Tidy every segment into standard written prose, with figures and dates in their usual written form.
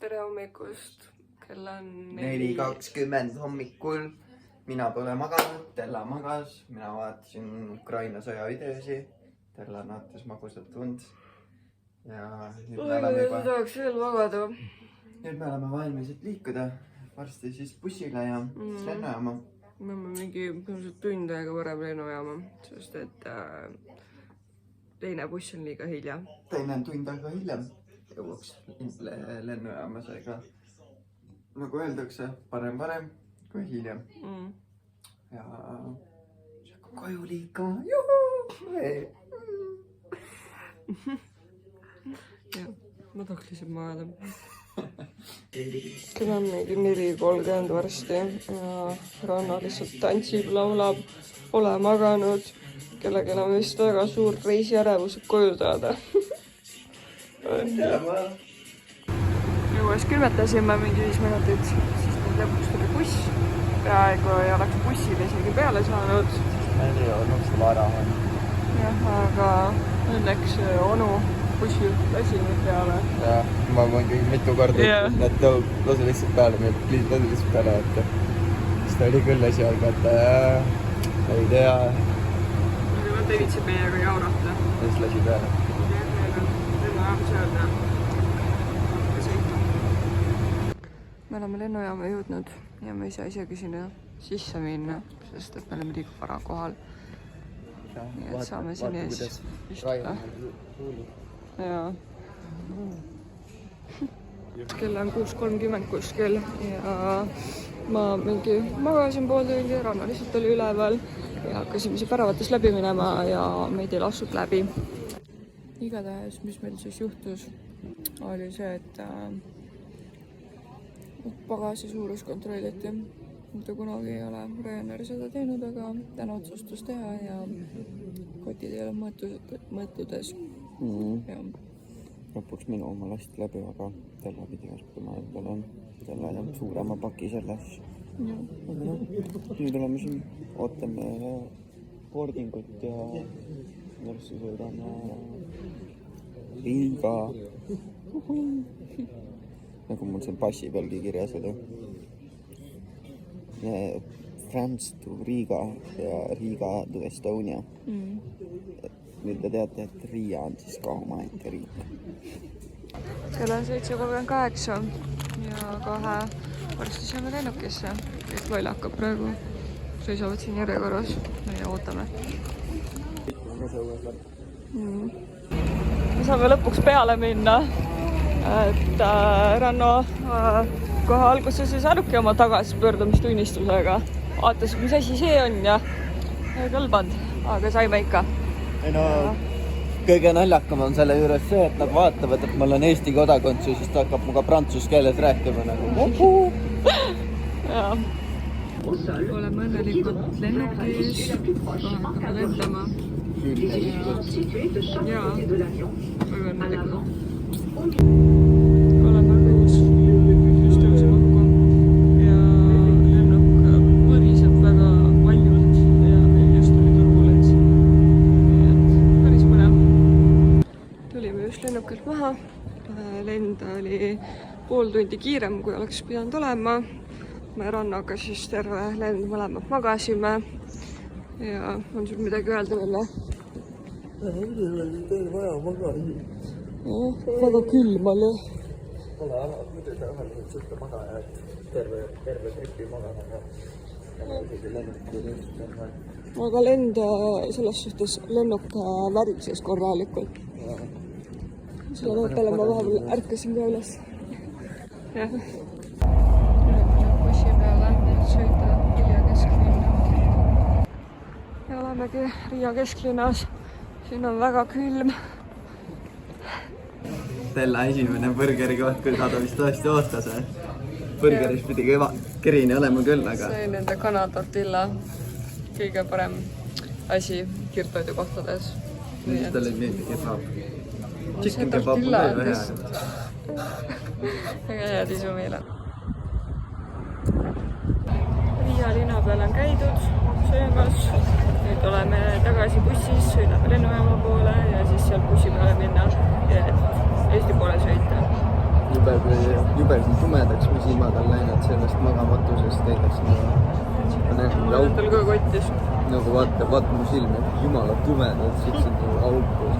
tere hommikust, kell on 4:20 hommikul. Mina pole maganud, Tella magas, mina vaatasin Ukraina sõja videosi, Tella naatas magusat tund. Ja nüüd me oleme tahaks veel magada. Nüüd me oleme valmis, et liikuda varsti siis bussile ja lennujaama. Me oleme mingi tund aega varem lennujaama, sest et teine buss on liiga hilja. Teine tund aega hiljem jõuaks lennujaama, seega nagu öeldakse, parem kui hiljem. Ja see hakkab koju liikama. Ja, ma tahaks lihtsalt magada. Kell on mingi 4:30 varsti ja Ranna lihtsalt tantsib, laulab, pole maganud. Kellegi on vist väga suur reisijärevus koju saada. Jõues külmetasime mingi 5 minutit, siis nüüd lõpuks tuli buss. Peaaegu ei oleks bussile isegi peale saanud. Meil ei olnud seda vara. Jah, aga õnneks onu bussi lasi nüüd peale. Ja, ma mõngi mitu korda ütlesin, et lase lihtsalt peale, meil lase lihtsalt peale, et siis ta oli küll asi alga, et ei tea. Aga nad ei viitsi meiega jaurata. Ja siis lasi peale. Me oleme lennujaama jõudnud ja me ei saa isegi sinna sisse minna, sest et me oleme liiga vara kohal. Nii et saame siin ees istuda. Jaa. Kell on 6:30 kuskil ja ma mingi magasin pool tundi, Ranna lihtsalt oli üleval ja hakkasime siin väravates läbi minema ja meid ei lastud läbi. Igatahes, mis meil siis juhtus, oli see, et pagasi suurus kontrolliti. Mitte kunagi ei ole Ryanair seda teinud, aga täna otsustas teha ja kotid ei ole mõõtudes. Lõpuks minu oma lasti läbi, aga Tella pidi ostma endale selle suurema paki selles. Nüüd oleme siin, ootame boardingut ja varsti sõidame Riiga. Nagu mul seal passi pealgi kirjas oli. France to Riiga ja Riiga to Estonia. Nüüd te teate, et Riia on siis ka omaette riik. Kell on 7:38 ja kohe varsti saame lennukisse. Kõik loll hakkab praegu. Seisavad siin järjekorras. Meie ootame. Me saame lõpuks peale minna. Et Ranno kohe alguses ei saanudki oma tagasipöördumistunnistusega. Vaatas, mis asi see on ja ei kõlbanud, aga saime ikka. Ei no, kõige naljakam on selle juures see, et nad vaatavad, et mul on Eesti kodakondsus, siis ta hakkab muga prantsuse keeles rääkima nagu. Jaa. Oleme õnnelikult lennukis, kohe hakkame lendama. Jaa, väga õnnelikult. Oleme õhus, just tõusime õhku ja lennuk põriseb väga valjult ja just tuli turbulents. Nii et päris põnev. Tulime just lennukilt maha. Lend oli pool tundi kiirem, kui oleks pidanud olema. Me Rannaga siis terve lend mõlemad magasime. Ja on sul midagi öelda veel või? Teil vaja magasi. Väga külm oli. Pole muidu ta vähemalt sõtta magaja, et terve tripi magana. Aga lend selles suhtes lennuk värises korralikult. Selle peale ma vahepeal ärkasin ka üles. Jah. Bussi peale, et sõita Riia kesklinna. Ja olemegi Riia kesklinnas. Siin on väga külm. Tella esimene burgeri koht, kui saada vist tõesti oostas. Burgeris pidi kõva kerini olema küll, aga... See on nende kanatortilla kõige parem asi kirtoidu kohtades. Mis talle ei meeldi kebab? Chicken kebab on väga hea. Väga hea tisu meile. Riia linna peal on käidud söömas. Nüüd oleme tagasi bussis, sõidame lennujaama poole ja siis seal bussi peale minna ja Eesti poole sõita. jube tumedaks mu silmad on läinud sellest magamatusest näiteks ma näen mul endal ka kottis. nagu vaata mu silmi, jumala tumedad, siuksed nagu aukus,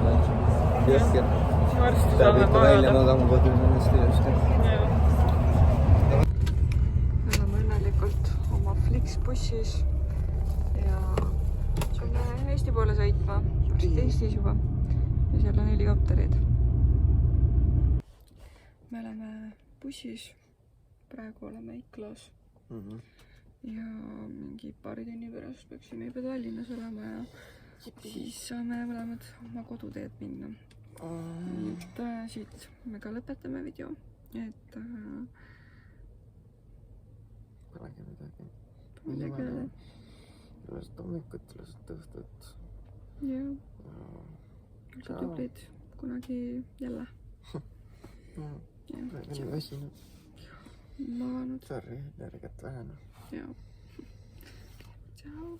jõhker. Varsti peab saame ikka välja magada. magama kodus ennast ilusti. Me oleme õnnelikult oma Flixbussis ja saame Eesti poole sõitma, varsti Eestis juba ja seal on helikopterid. Me oleme bussis, praegu oleme Iklas ja mingi paari tunni pärast peaksime juba Tallinnas olema ja siis saame mõlemad oma koduteed minna. Et siit me ka lõpetame video, et Polegi midagi. midagi öelda. Ilusat hommikut, ilusat õhtut. Jah, olete tublid kunagi jälle. Praegu väsinud. Maganud. Sorry, energiat vähene. Jah. Tšau.